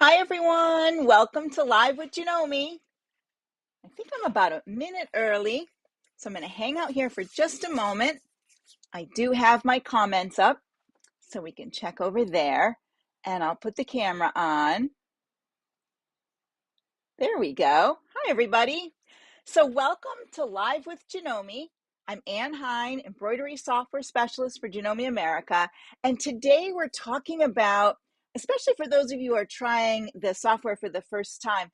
Hi everyone, welcome to Live with Janome. I think I'm about a minute early, so I'm going to hang out here for just a moment. I do have my comments up, so we can check over there, and I'll put the camera on. There we go. Hi everybody. So welcome to Live with Janome. I'm Ann Hine, Embroidery Software Specialist for Janome America, and today we're talking about, especially for those of you who are trying the software for the first time,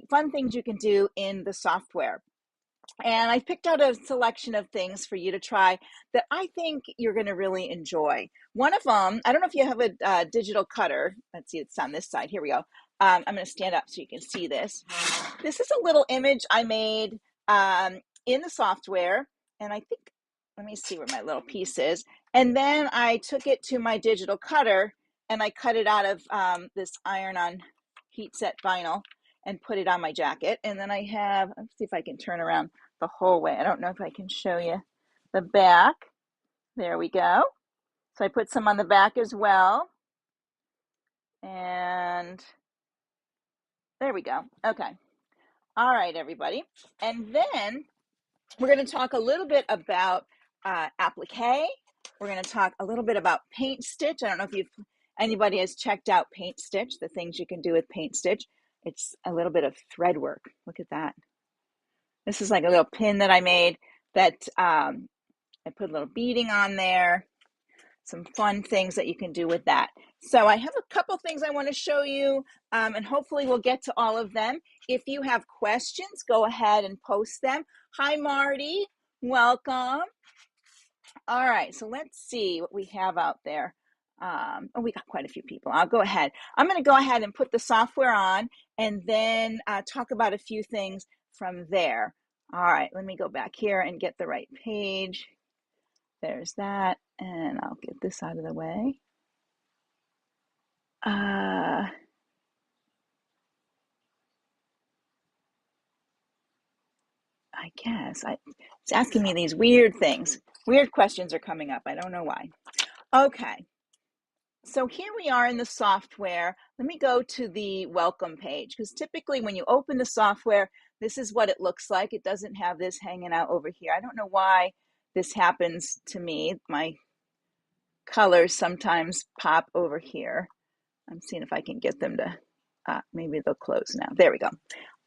fun things you can do in the software. And I picked out a selection of things for you to try that I think you're going to really enjoy. One of them, I don't know if you have a digital cutter. Let's see, it's on this side. Here we go. I'm going to stand up so you can see this. This is a little image I made in the software. And I think, let me see where my little piece is. And then I took it to my digital cutter and I cut it out of this iron-on heat set vinyl and put it on my jacket. And then I have, let's see if I can turn around the whole way. I don't know if I can show you the back. There we go. So I put some on the back as well. And there we go. Okay. All right, everybody. And then we're going to talk a little bit about applique. We're going to talk a little bit about painstitch. I don't know if anybody has checked out painstitch, the things you can do with painstitch. It's a little bit of thread work. Look at that. This is like a little pin that I made that I put a little beading on there. Some fun things that you can do with that. So I have a couple things I want to show you, and hopefully we'll get to all of them. If you have questions, go ahead and post them. Hi, Marty. Welcome. All right, so let's see what we have out there. Oh, we got quite a few people. I'll go ahead. I'm going to go ahead and put the software on and then talk about a few things from there. All right, let me go back here and get the right page. There's that, and I'll get this out of the way. I guess it's asking me these weird things. Weird questions are coming up. I don't know why. Okay. So here we are in the software. Let me go to the welcome page, because typically when you open the software, this is what it looks like. It doesn't have this hanging out over here. I don't know why this happens to me. My colors sometimes pop over here. I'm seeing if I can get them to, maybe they'll close now. There we go.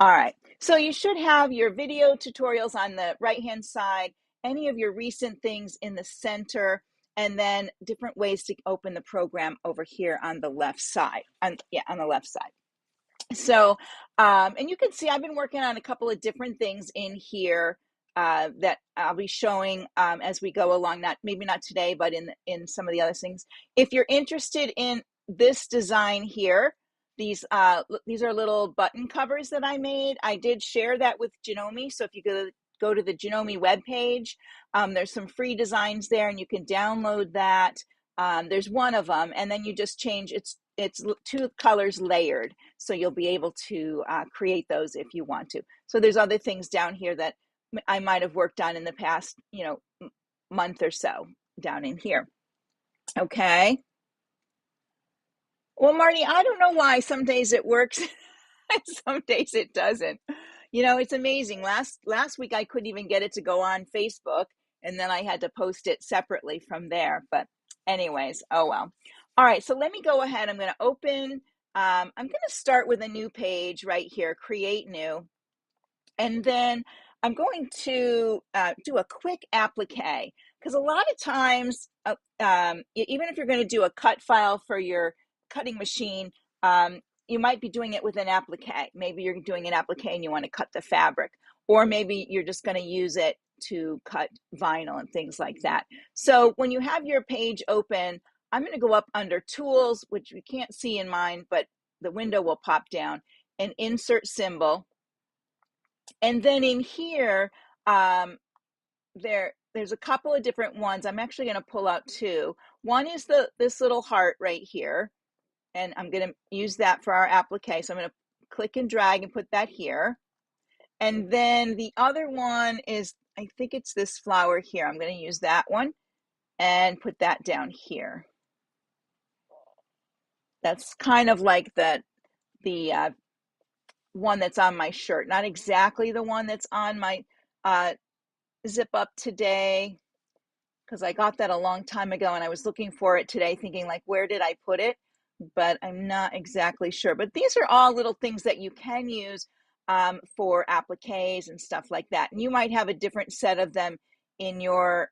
All right. So you should have your video tutorials on the right-hand side, any of your recent things in the center, and then different ways to open the program over here on the left side. On the left side. So, and you can see I've been working on a couple of different things in here that I'll be showing as we go along. Maybe not today, but in some of the other things. If you're interested in this design here, these are little button covers that I made. I did share that with Janome. So if you go to the Janome webpage, there's some free designs there, and you can download that. There's one of them, and then you just change it's two colors layered, so you'll be able to create those if you want to. So there's other things down here that I might have worked on in the past, month or so down in here. Okay. Well, Marty, I don't know why some days it works and some days it doesn't. It's amazing. Last week I couldn't even get it to go on Facebook, and then I had to post it separately from there. But anyways, oh well. All right, so let me go ahead. I'm going to open, I'm going to start with a new page right here, create new. And then I'm going to do a quick applique, because a lot of times, even if you're going to do a cut file for your cutting machine, you might be doing it with an applique. Maybe you're doing an applique and you want to cut the fabric, or maybe you're just going to use it to cut vinyl and things like that. So when you have your page open, I'm going to go up under Tools, which you can't see in mine, but the window will pop down, and Insert Symbol. And then in here, there's a couple of different ones. I'm actually going to pull out two. One is this little heart right here, and I'm going to use that for our applique. So I'm going to click and drag and put that here. And then the other one is, I think it's this flower here. I'm going to use that one and put that down here. That's kind of like the one that's on my shirt, not exactly the one that's on my zip up today, because I got that a long time ago and I was looking for it today thinking like, where did I put it? But I'm not exactly sure. But these are all little things that you can use for appliques and stuff like that. And you might have a different set of them in your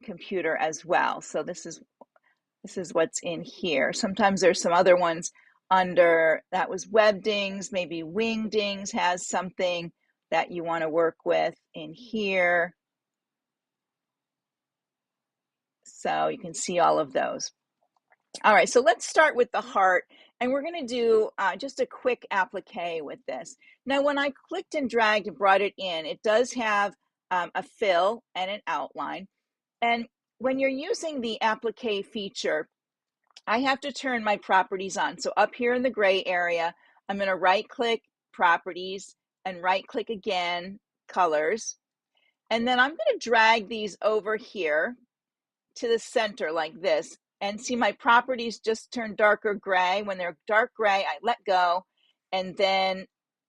computer as well. So this is what's in here. Sometimes there's some other ones under, that was Webdings, maybe Wingdings has something that you want to work with in here. So you can see all of those. All right, so let's start with the heart, and we're going to do just a quick applique with this. Now, when I clicked and dragged and brought it in, it does have a fill and an outline. And when you're using the applique feature, I have to turn my properties on. So up here in the gray area, I'm going to right-click properties and right-click again, colors. And then I'm going to drag these over here to the center like this. And see, my properties just turn darker gray. When they're dark gray, I let go, and then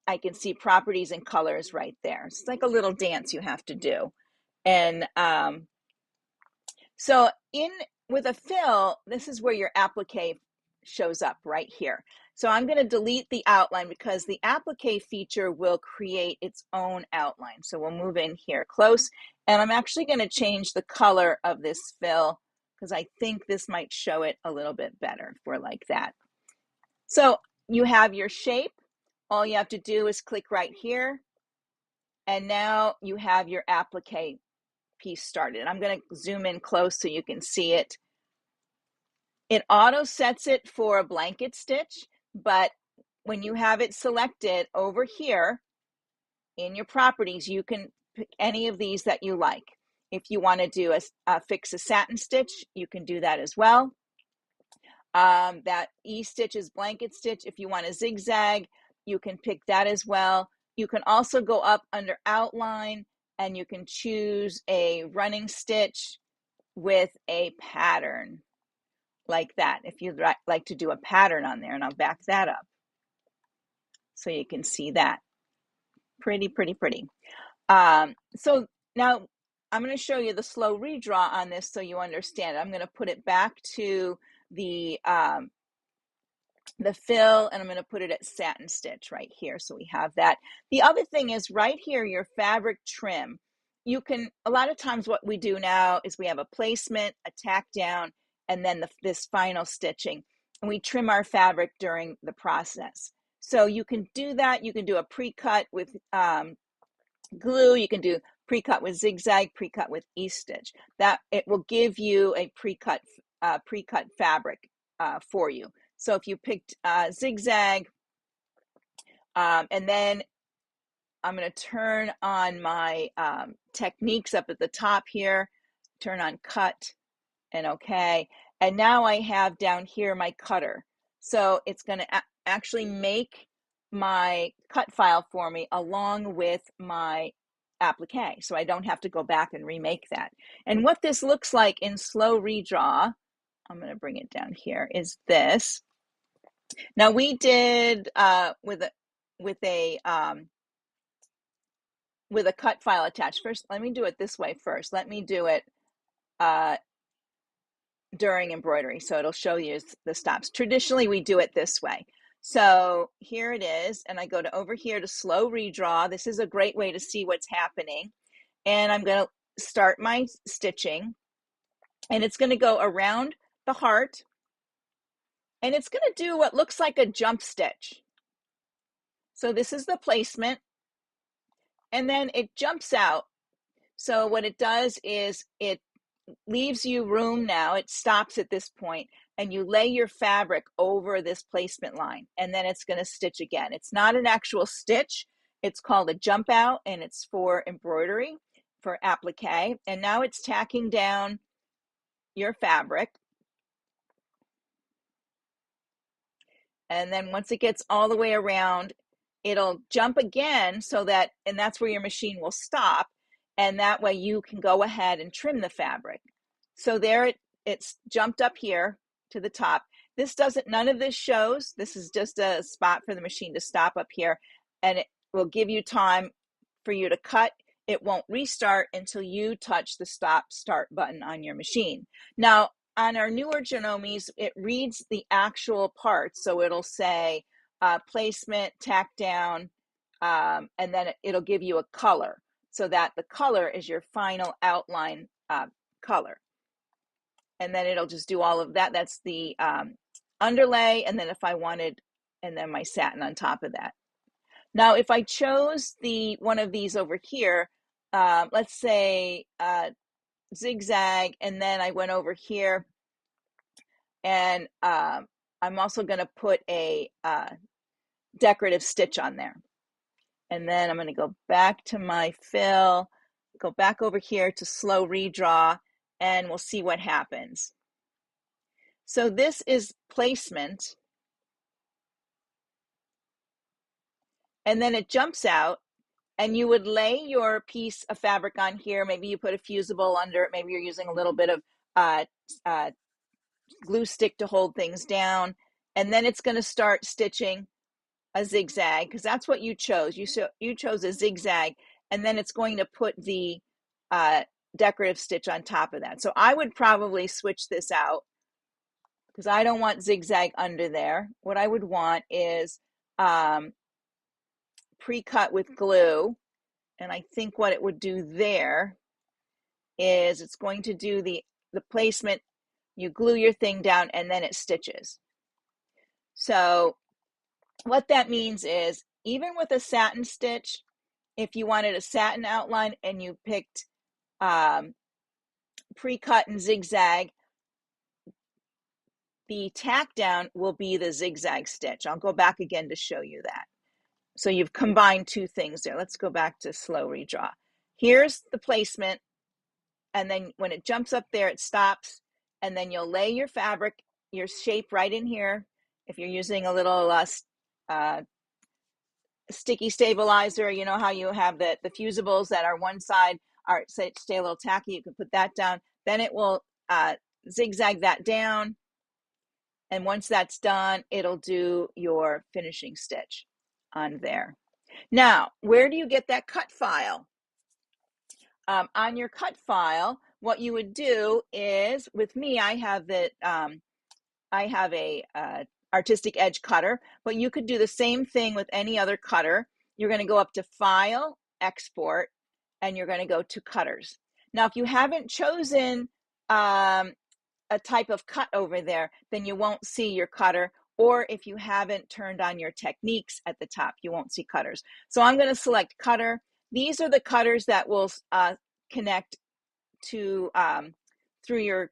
I can see properties and colors right there. It's like a little dance you have to do. And so with a fill, this is where your applique shows up right here. So I'm going to delete the outline because the applique feature will create its own outline. So we'll move in here close, and I'm actually going to change the color of this fill because I think this might show it a little bit better if we're like that. So you have your shape. All you have to do is click right here, and now you have your applique piece started. I'm going to zoom in close so you can see it. It auto sets it for a blanket stitch, but when you have it selected over here in your properties, you can pick any of these that you like. If you want to do fix a satin stitch, you can do that as well. That E-stitch is blanket stitch. If you want a zigzag, you can pick that as well. You can also go up under outline and you can choose a running stitch with a pattern like that, if you'd like to do a pattern on there, and I'll back that up so you can see that. Pretty. So now I'm going to show you the slow redraw on this so you understand. I'm going to put it back to the fill, and I'm going to put it at satin stitch right here. So we have that. The other thing is right here, your fabric trim. You can, a lot of times what we do now is we have a placement, a tack down, and then this final stitching. And we trim our fabric during the process. So you can do that. You can do a pre-cut with glue. You can do pre-cut with zigzag, pre-cut with E-stitch. That it will give you a pre-cut fabric for you. So if you picked zigzag, and then I'm going to turn on my techniques up at the top here, turn on cut and okay. And now I have down here my cutter. So it's going to actually make my cut file for me along with my applique. So I don't have to go back and remake that. And what this looks like in slow redraw, I'm going to bring it down here, is this. Now we did with a cut file attached. First, let me do it this way first. Let me do it during embroidery, so it'll show you the stops. Traditionally, we do it this way. So here it is, and I go to over here to slow redraw. This is a great way to see what's happening. And I'm going to start my stitching, and it's going to go around the heart, and it's going to do what looks like a jump stitch. So this is the placement, and then it jumps out. So what it does is it leaves you room now. It stops at this point, and you lay your fabric over this placement line, and then it's going to stitch again. It's not an actual stitch. It's called a jump out, and it's for embroidery, for applique. And now it's tacking down your fabric. And then once it gets all the way around, it'll jump again, so that, and that's where your machine will stop. And that way you can go ahead and trim the fabric. So there it's jumped up here to the top. This doesn't, none of this shows. This is just a spot for the machine to stop up here, and it will give you time for you to cut. It won't restart until you touch the stop start button on your machine. Now, on our newer Janomes, it reads the actual parts. So it'll say placement, tack down, and then it'll give you a color so that the color is your final outline color. And then it'll just do all of that. That's the underlay, and then if I wanted, and then my satin on top of that. Now, if I chose the one of these over here, let's say zigzag, and then I went over here, and I'm also going to put a decorative stitch on there. And then I'm going to go back to my fill, go back over here to slow redraw, and we'll see what happens. So this is placement. And then it jumps out, and you would lay your piece of fabric on here. Maybe you put a fusible under it. Maybe you're using a little bit of glue stick to hold things down. And then it's going to start stitching a zigzag, because that's what you chose. You chose a zigzag, and then it's going to put the decorative stitch on top of that. So I would probably switch this out, because I don't want zigzag under there. What I would want is pre-cut with glue, and I think what it would do there is it's going to do the placement. You glue your thing down, and then it stitches. So what that means is, even with a satin stitch, if you wanted a satin outline and you picked pre-cut and zigzag, the tack down will be the zigzag stitch. I'll go back again to show you that. So you've combined two things there. Let's go back to slow redraw. Here's the placement, and then when it jumps up there, it stops, and then you'll lay your fabric, your shape right in here. If you're using a little sticky stabilizer, you know how you have the fusibles that are one side are stay a little tacky, you can put that down. Then it will zigzag that down, and once that's done, it'll do your finishing stitch on there. Now, where do you get that cut file? On your cut file, what you would do is, with me, I have a artistic edge cutter, but you could do the same thing with any other cutter. You're going to go up to File, Export, and you're going to go to Cutters. Now, if you haven't chosen a type of cut over there, then you won't see your cutter, or if you haven't turned on your techniques at the top, you won't see cutters. So I'm going to select cutter. These are the cutters that will connect to through your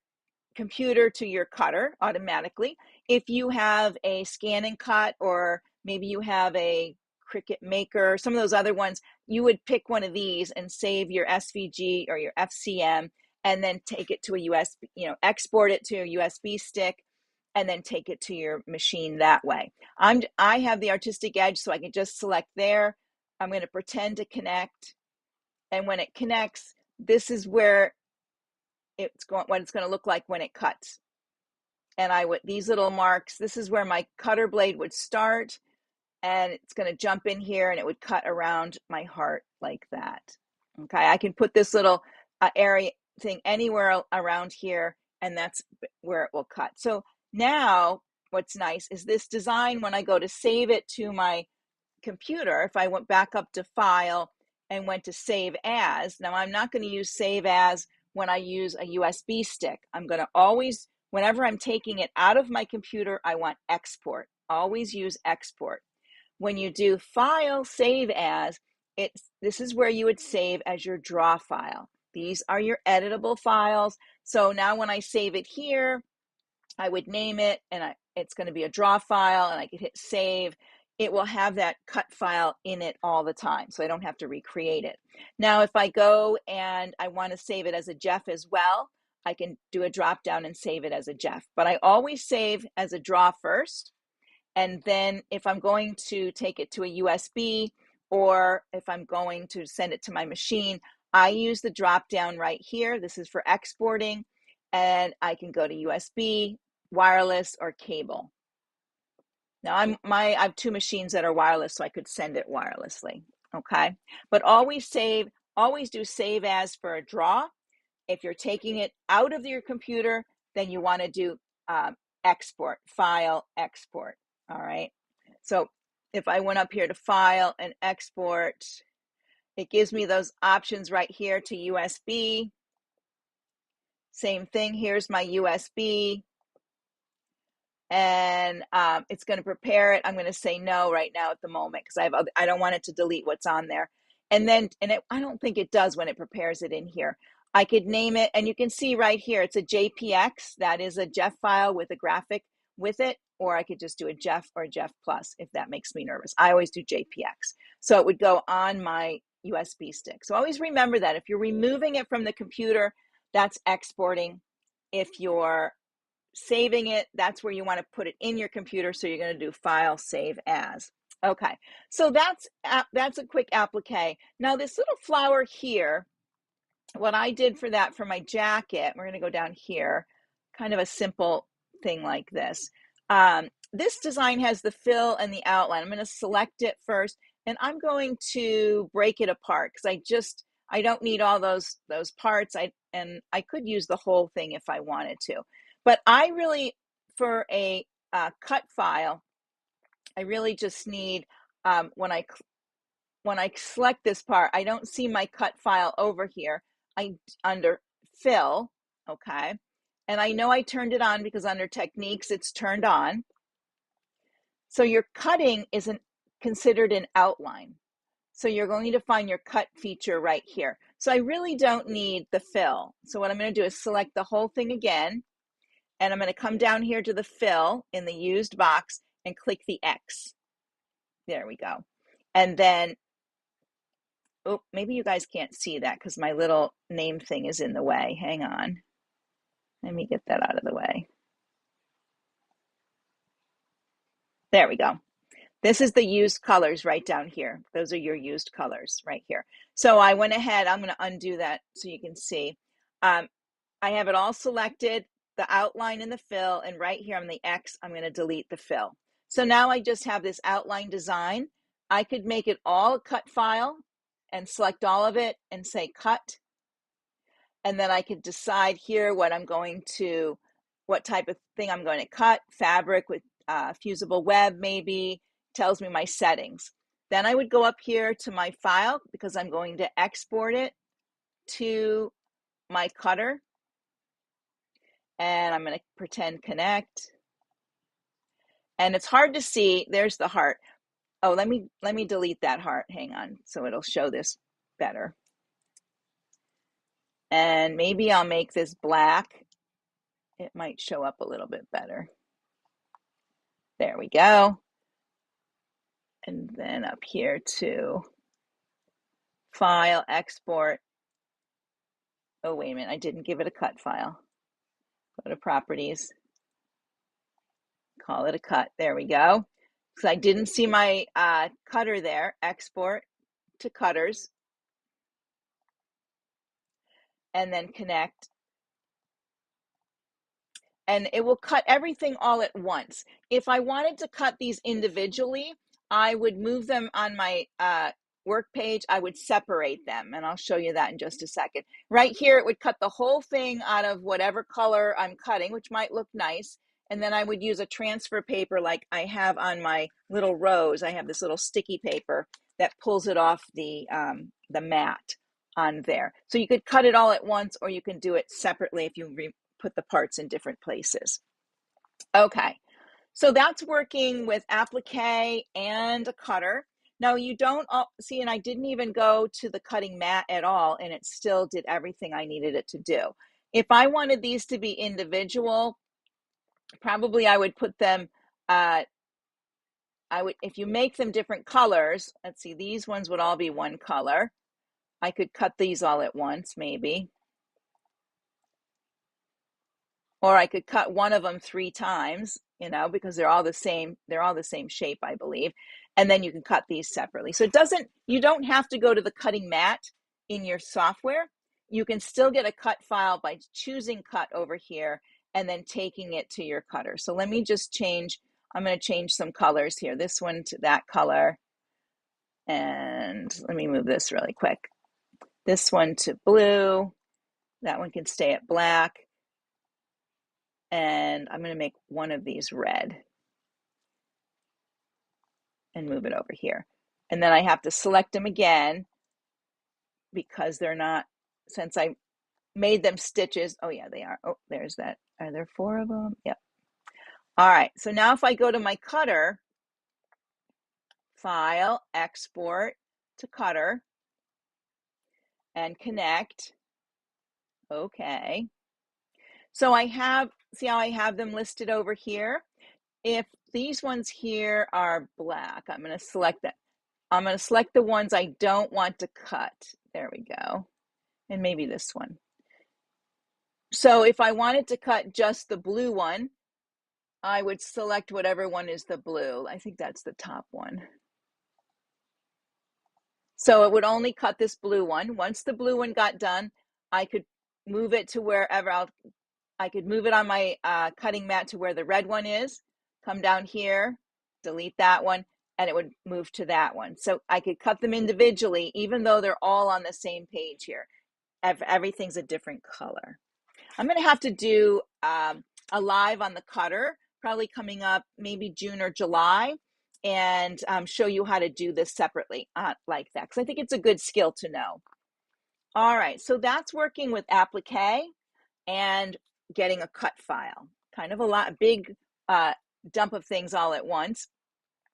computer to your cutter automatically. If you have a scan and cut, or maybe you have a Cricut Maker, some of those other ones, you would pick one of these and save your SVG or your FCM, and then take it to a USB, export it to a USB stick, and then take it to your machine that way. I have the artistic edge, so I can just select there. I'm going to pretend to connect, and when it connects, this is where what it's going to look like when it cuts. And these little marks, this is where my cutter blade would start, and it's going to jump in here, and it would cut around my heart like that. Okay, I can put this little area thing anywhere around here, and that's where it will cut. So now what's nice is this design, when I go to save it to my computer, if I went back up to File and went to Save As, now I'm not going to use Save As when I use a USB stick. I'm going to always, whenever I'm taking it out of my computer, I want Export. Always use Export. When you do File, Save As, this is where you would save as your draw file. These are your editable files. So now when I save it here, I would name it, and it's going to be a draw file, and I could hit save. It will have that cut file in it all the time, so I don't have to recreate it. Now, if I go and I want to save it as a JEF as well, I can do a drop down and save it as a JEF. But I always save as a draw first, and then if I'm going to take it to a USB, or if I'm going to send it to my machine, I use the drop down right here. This is for exporting, and I can go to USB, wireless or cable. Now I have two machines that are wireless, so I could send it wirelessly. Okay, but always do save as for a draw. If you're taking it out of your computer, then you want to do export, file, export. All right. So if I went up here to file and export, it gives me those options right here to USB. Same thing, here's my USB. And it's going to prepare it. I'm going to say no right now at the moment because I don't want it to delete what's on there. And then, I don't think it does when it prepares it in here. I could name it, and you can see right here, it's a JPX. That is a JEF file with a graphic with it, or I could just do a JEF or a JEF Plus if that makes me nervous. I always do JPX. So it would go on my USB stick. So always remember that if you're removing it from the computer, that's exporting. If you're saving it, that's where you want to put it in your computer. So you're going to do file, save as. Okay, so that's a quick applique. Now this little flower here, what I did for that for my jacket, we're going to go down here, kind of a simple thing like this. This design has the fill and the outline. I'm going to select it first, and I'm going to break it apart because I don't need all those parts. And I could use the whole thing if I wanted to. But I really, for a cut file, I really just need, when I select this part, I don't see my cut file over here. Under fill, okay? And I know I turned it on because under techniques, it's turned on. So your cutting isn't considered an outline. So you're going to find your cut feature right here. So I really don't need the fill. So what I'm going to do is select the whole thing again. And I'm going to come down here to the fill in the used box and click the X. There we go. And then, oh, maybe you guys can't see that because my little name thing is in the way. Hang on. Let me get that out of the way. There we go. This is the used colors right down here. Those are your used colors right here. So I went ahead, I'm going to undo that so you can see. I have it all selected, the outline and the fill, and right here on the X, I'm going to delete the fill. So now I just have this outline design. I could make it all a cut file and select all of it and say cut. And then I could decide here what type of thing I'm going to cut, fabric with fusible web maybe, tells me my settings. Then I would go up here to my file because I'm going to export it to my cutter. And I'm going to pretend connect. And it's hard to see. There's the heart. Oh, let me delete that heart. Hang on, so it'll show this better. And maybe I'll make this black. It might show up a little bit better. There we go. And then up here to file, export. Oh, wait a minute, I didn't give it a cut file. Go to properties, call it a cut. There we go. So I didn't see my cutter there. Export to cutters. And then connect. And it will cut everything all at once. If I wanted to cut these individually, I would move them on my work page. I would separate them, and I'll show you that in just a second. Right here, it would cut the whole thing out of whatever color I'm cutting, which might look nice. And then I would use a transfer paper like I have on my little rose. I have this little sticky paper that pulls it off the mat on there. So you could cut it all at once, or you can do it separately if you put the parts in different places. Okay, so that's working with applique and a cutter. Now you don't see, and I didn't even go to the cutting mat at all, and it still did everything I needed it to do. If I wanted these to be individual, probably I would put them, if you make them different colors, let's see, these ones would all be one color. I could cut these all at once, maybe. Or I could cut one of them 3 times, because they're all the same shape, I believe. And then you can cut these separately. So you don't have to go to the cutting mat in your software. You can still get a cut file by choosing cut over here and then taking it to your cutter. So let me just change, I'm going to change some colors here. This one to that color. And let me move this really quick. This one to blue. That one can stay at black. And I'm going to make one of these red and move it over here. And then I have to select them again because they're not, since I made them stitches. Oh yeah, they are. Oh, there's that. Are there 4 of them? Yep. All right, so now if I go to my cutter, File, Export to Cutter, and connect. Okay. So I have, see how I have them listed over here? If these ones here are black, I'm going to select that. I'm going to select the ones I don't want to cut. There we go. And maybe this one. So if I wanted to cut just the blue one, I would select whatever one is the blue. I think that's the top one. So it would only cut this blue one. Once the blue one got done, I could move it to wherever I could move it on my cutting mat to where the red one is, come down here, delete that one, and it would move to that one. So I could cut them individually, even though they're all on the same page here. Everything's a different color. I'm going to have to do a live on the cutter, probably coming up maybe June or July, and show you how to do this separately like that, because I think it's a good skill to know. All right, so that's working with applique and getting a cut file. Kind of a big dump of things all at once.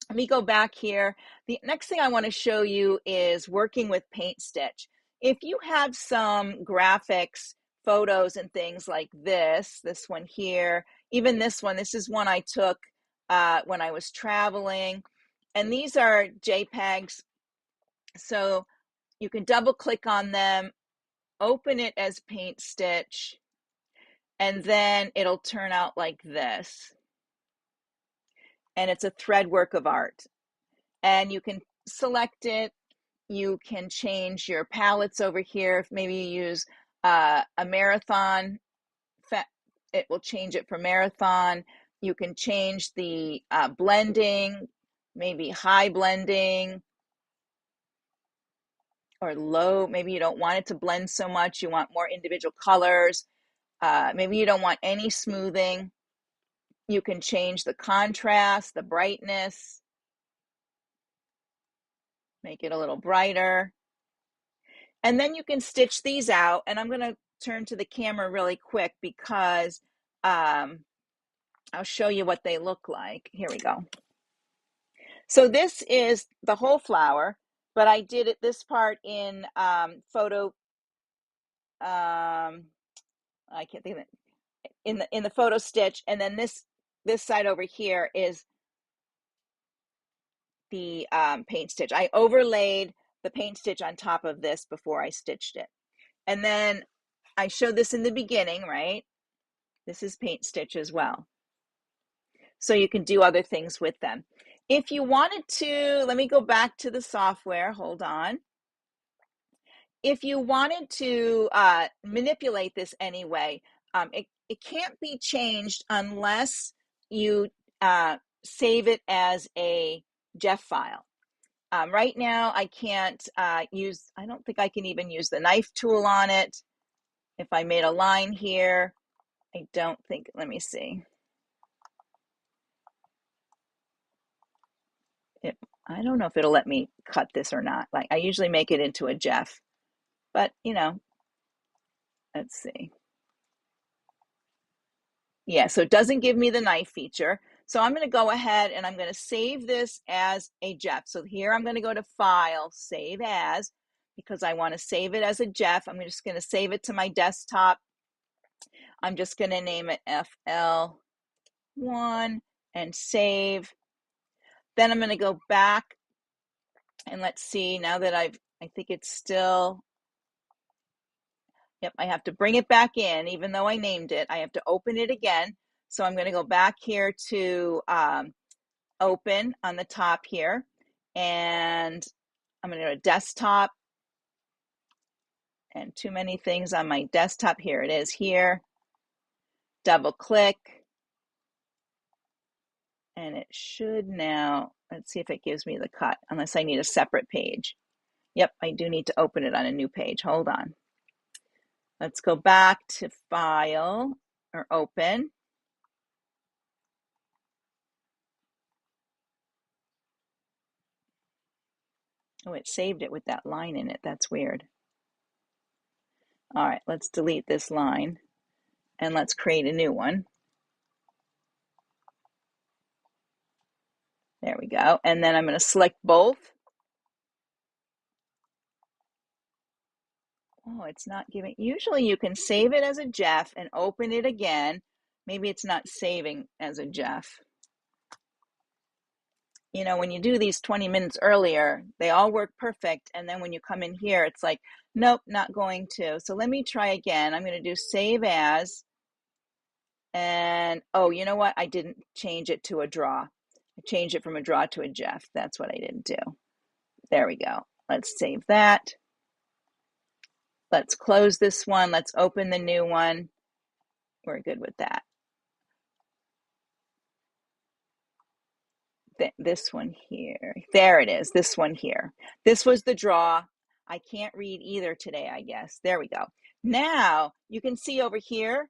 Let me go back here. The next thing I want to show you is working with paint stitch. If you have some graphics, photos and things like this one here, even this one, this is one I took when I was traveling. And these are JPEGs. So you can double click on them, open it as paint stitch, and then it'll turn out like this. And it's a thread work of art. And you can select it. You can change your palettes over here. If maybe you use a marathon, it will change it for marathon. You can change the blending, maybe high blending or low. Maybe you don't want it to blend so much. You want more individual colors. Maybe you don't want any smoothing. You can change the contrast, the brightness, make it a little brighter. And then you can stitch these out. And I'm going to turn to the camera really quick because I'll show you what they look like. Here we go. So this is the whole flower, but I did this part in photo. I can't think of it. In the photo stitch, and then this side over here is the paint stitch. I overlaid the paint stitch on top of this before I stitched it. And then I showed this in the beginning, right? This is paint stitch as well. So you can do other things with them. If you wanted to, let me go back to the software, hold on. If you wanted to manipulate this anyway, it can't be changed unless you save it as a JEF file. Right now, I can't I don't think I can even use the knife tool on it. If I made a line here, I don't think, let me see. I don't know if it'll let me cut this or not. Like I usually make it into a JEF, but you know, let's see. Yeah, so it doesn't give me the knife feature. So I'm going to go ahead and I'm going to save this as a JEF. So here I'm going to go to File, Save As, because I want to save it as a JEF. I'm just going to save it to my desktop. I'm just going to name it FL1 and save. Then I'm going to go back and let's see, now that I think it's still, yep, I have to bring it back in, even though I named it. I have to open it again. So I'm going to go back here to open on the top here, and I'm going to go to desktop, and too many things on my desktop. Here it is here. double click, and it should now, let's see if it gives me the cut, unless I need a separate page. Yep, I do need to open it on a new page. Hold on. Let's go back to File or Open. Oh, it saved it with that line in it. That's weird. All right, let's delete this line and let's create a new one. There we go. And then I'm going to select both. Oh, it's not giving. Usually you can save it as a GIF and open it again. Maybe it's not saving as a GIF. You know, when you do these 20 minutes earlier, they all work perfect. And then when you come in here, it's like, nope, not going to. So let me try again. I'm going to do save as. And oh, you know what? I didn't change it to a draw. I changed it from a draw to a GIF. That's what I didn't do. There we go. Let's save that. Let's close this one. Let's open the new one. We're good with that. This one here. There it is. This one here. This was the draw. I can't read either today, I guess. There we go. Now you can see over here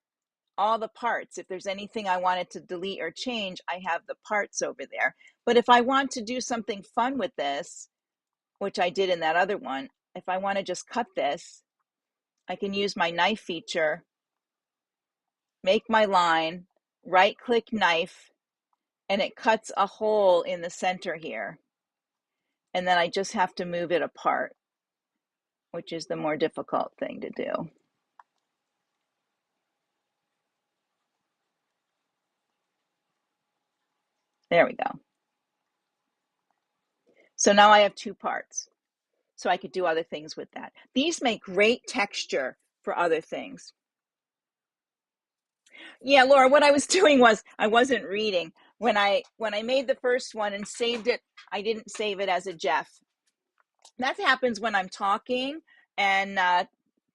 all the parts. If there's anything I wanted to delete or change, I have the parts over there. But if I want to do something fun with this, which I did in that other one, if I want to just cut this, I can use my knife feature, make my line, right-click knife, and it cuts a hole in the center here. And then I just have to move it apart, which is the more difficult thing to do. There we go. So now I have two parts. So I could do other things with that. These make great texture for other things. Yeah, Laura, what I was doing was I wasn't reading. When I made the first one and saved it, I didn't save it as a GIF. That happens when I'm talking and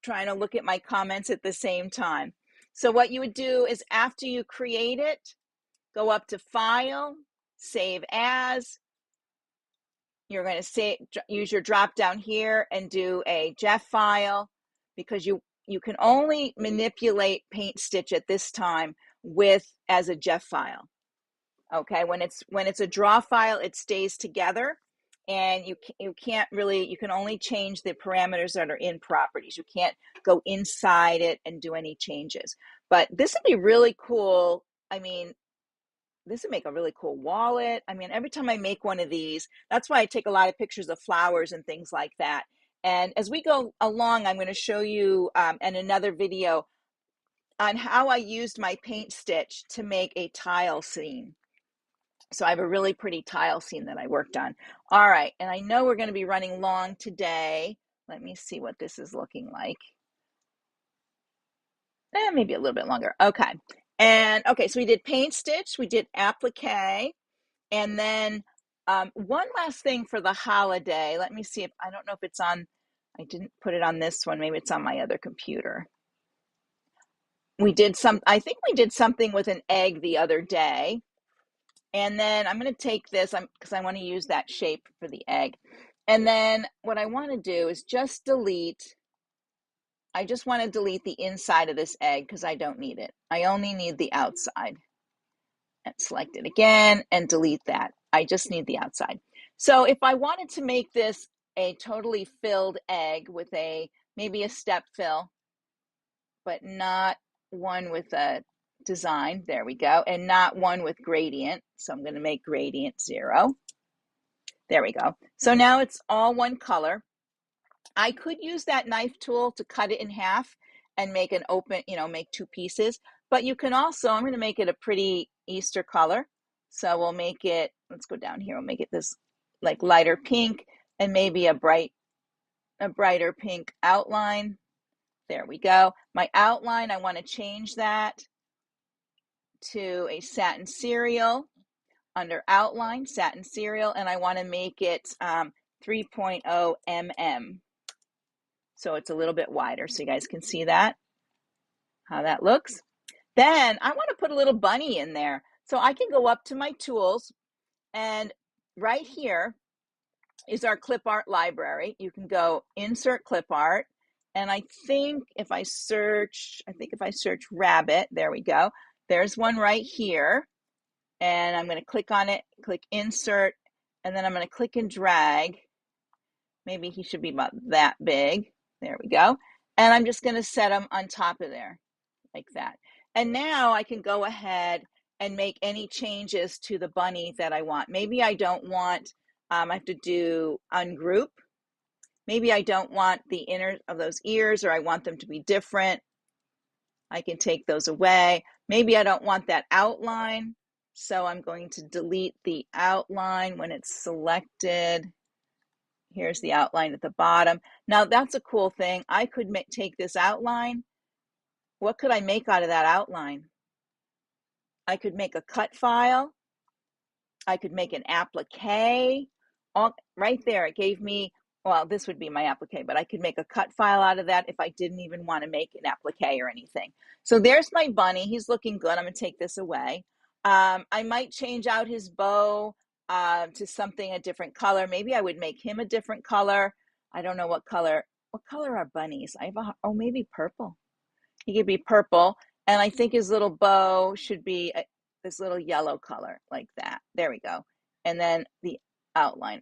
trying to look at my comments at the same time. So what you would do is after you create it, go up to File, Save As. You're going to use your drop down here and do a GIF file, because you can only manipulate painstitch at this time as a GIF file. Okay, when it's a draw file, it stays together, and you can't really, you can only change the parameters that are in properties. You can't go inside it and do any changes. But this would be really cool. I mean, this would make a really cool wallet. I mean, every time I make one of these, that's why I take a lot of pictures of flowers and things like that. And as we go along, I'm going to show you in another video on how I used my paint stitch to make a tile scene. So I have a really pretty tile scene that I worked on. All right, and I know we're going to be running long today. Let me see what this is looking like. Maybe a little bit longer. Okay. And okay, so we did paint stitch, we did applique, and then one last thing for the holiday. Let me see if, I don't know if it's on, I didn't put it on this one. Maybe it's on my other computer. I think we did something with an egg the other day. And then I'm going to take this because I want to use that shape for the egg. And then what I want to do is just delete. I just want to delete the inside of this egg because I don't need it. I only need the outside. And select it again and delete that. I just need the outside. So if I wanted to make this a totally filled egg with maybe a step fill, but not one with a design, there we go, and not one with gradient. So I'm going to make gradient 0. There we go. So now it's all one color. I could use that knife tool to cut it in half and make an open, make two pieces. But you can also, I'm going to make it a pretty Easter color. So we'll make it, let's go down here. We'll make it this like lighter pink and maybe a brighter pink outline. There we go. My outline, I want to change that to a satin cereal. Under outline, satin cereal, and I want to make it 3.0 mm. So it's a little bit wider so you guys can see that, how that looks. Then I want to put a little bunny in there. So I can go up to my tools, and right here is our clip art library. You can go insert clip art. And I think if I search rabbit, there we go. There's one right here. And I'm going to click on it, click insert, and then I'm going to click and drag. Maybe he should be about that big. There we go. And I'm just going to set him on top of there like that. And now I can go ahead and make any changes to the bunny that I want. Maybe I don't want, I have to do ungroup. Maybe I don't want the inner of those ears, or I want them to be different. I can take those away. Maybe I don't want that outline. So I'm going to delete the outline when it's selected. Here's the outline at the bottom. Now that's a cool thing. I could take this outline. What could I make out of that outline? I could make a cut file. I could make an applique. All right there, it gave me, well, this would be my applique, but I could make a cut file out of that if I didn't even want to make an applique or anything. So there's my bunny. He's looking good. I'm going to take this away. I might change out his bow to something a different color. Maybe I would make him a different color. I don't know what color. What color are bunnies? Maybe purple. He could be purple. And I think his little bow should be this little yellow color like that. There we go. And then the outline.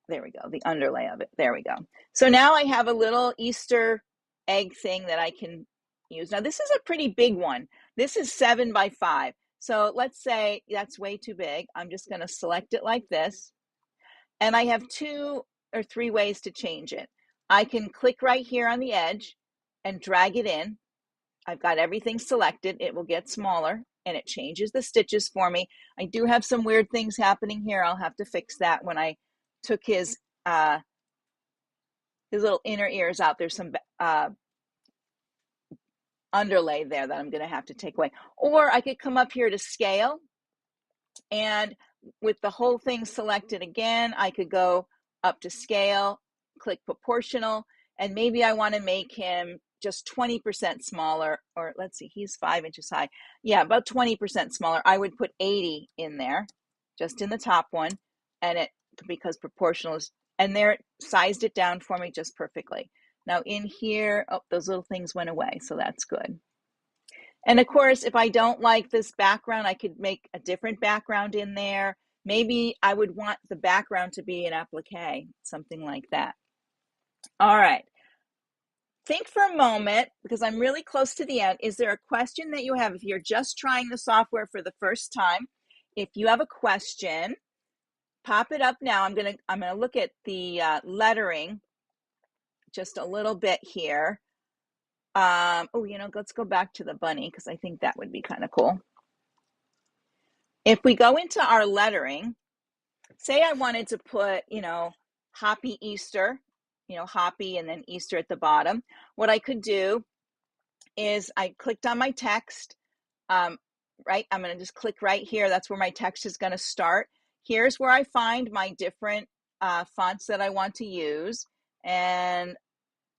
There we go. The underlay of it. There we go. So now I have a little Easter egg thing that I can use. Now this is a pretty big one. This is 7 by 5. So let's say that's way too big. I'm just going to select it like this. And I have 2 or 3 ways to change it. I can click right here on the edge and drag it in. I've got everything selected. It will get smaller and it changes the stitches for me. I do have some weird things happening here. I'll have to fix that. When I took his little inner ears out, there's some underlay there that I'm going to have to take away. Or I could come up here to scale, and with the whole thing selected again, I could go up to scale, click proportional, and maybe I want to make him just 20% smaller, or let's see, he's 5 inches high. Yeah, about 20% smaller. I would put 80 in there, just in the top one, and it, because proportional is, and there it sized it down for me just perfectly. Now in here, oh, those little things went away, so that's good. And of course, if I don't like this background, I could make a different background in there. Maybe I would want the background to be an applique, something like that. All right. Think for a moment, because I'm really close to the end. Is there a question that you have? If you're just trying the software for the first time, if you have a question, pop it up now. I'm gonna look at the lettering just a little bit here. Let's go back to the bunny, because I think that would be kind of cool. If we go into our lettering, say I wanted to put, Happy Easter, Happy and then Easter at the bottom. What I could do is I clicked on my text, right? I'm going to just click right here. That's where my text is going to start. Here's where I find my different fonts that I want to use. And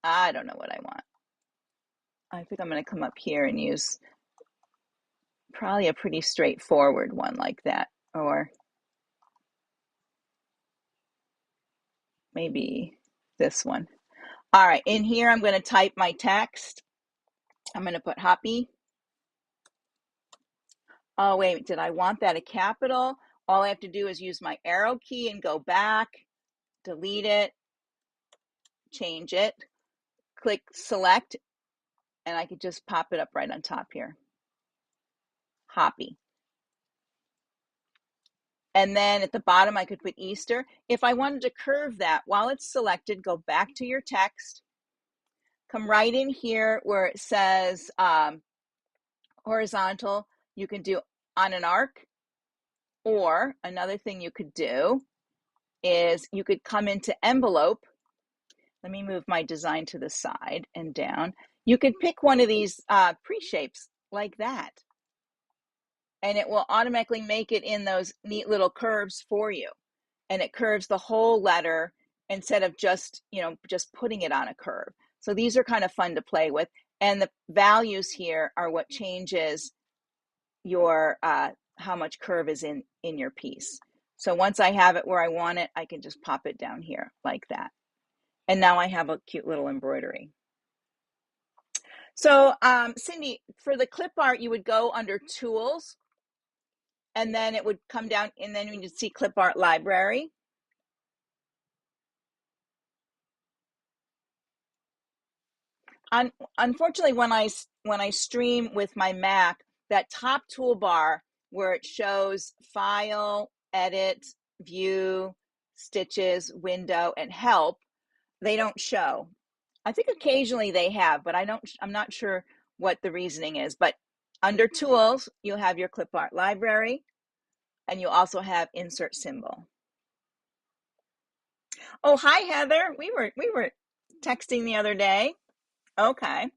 I don't know what I want. I think I'm going to come up here and use probably a pretty straightforward one like that, or maybe this one. All right, in here I'm going to type my text. I'm going to put happy. Oh, wait, did I want that a capital? All I have to do is use my arrow key and go back, delete it, change it, click select, and I could just pop it up right on top here. Happy. And then at the bottom, I could put Easter. If I wanted to curve that, while it's selected, go back to your text, come right in here where it says horizontal. You can do on an arc, or another thing you could do is you could come into envelope. Let me move my design to the side and down. You could pick one of these pre-shapes like that, and it will automatically make it in those neat little curves for you. And it curves the whole letter instead of just putting it on a curve. So these are kind of fun to play with. And the values here are what changes your how much curve is in your piece. So once I have it where I want it, I can just pop it down here like that. And now I have a cute little embroidery. So Cindy, for the clip art, you would go under tools, and then it would come down, and then you'd see clip art library. Unfortunately, when I stream with my Mac, that top toolbar where it shows file, edit, view, stitches, window, and help, they don't show. I think occasionally they have, but I'm not sure what the reasoning is. But under tools, you have your clip art library, and you also have insert symbol. Oh, hi Heather. We were texting the other day. Okay.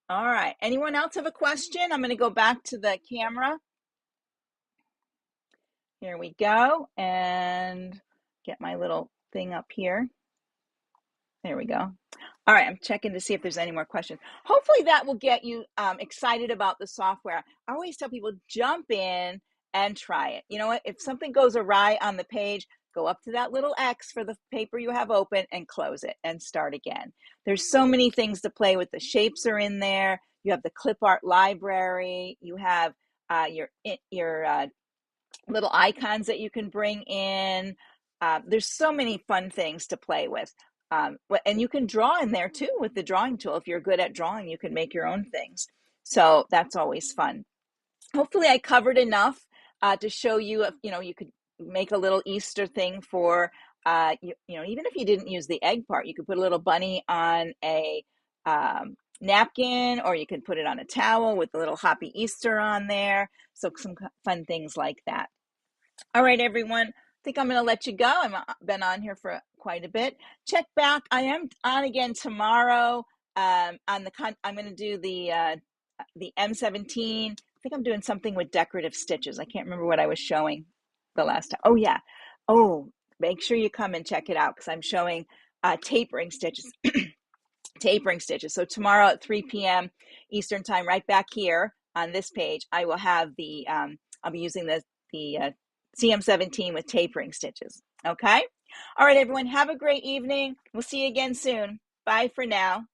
All right. Anyone else have a question? I'm going to go back to the camera. Here we go. And get my little thing up here. There we go. All right, I'm checking to see if there's any more questions. Hopefully that will get you excited about the software. I always tell people, jump in and try it. You know what? If something goes awry on the page, go up to that little X for the paper you have open and close it and start again. There's so many things to play with. The shapes are in there. You have the clip art library. You have your little icons that you can bring in. There's so many fun things to play with. And you can draw in there too with the drawing tool. If you're good at drawing, you can make your own things. So that's always fun. Hopefully I covered enough to show you, you could make a little Easter thing for, even if you didn't use the egg part, you could put a little bunny on a napkin, or you can put it on a towel with a little Happy Easter on there. So some fun things like that. All right, everyone. I think I'm going to let you go. I've been on here for quite a bit. Check back. I am on again tomorrow. I'm going to do the M17. I think I'm doing something with decorative stitches. I can't remember what I was showing the last time. Oh yeah. Oh, make sure you come and check it out, because I'm showing tapering stitches. Tapering stitches. So tomorrow at 3 p.m. Eastern time, right back here on this page, I will have the I'll be using the CM17 with tapering stitches. Okay. All right, everyone. Have a great evening. We'll see you again soon. Bye for now.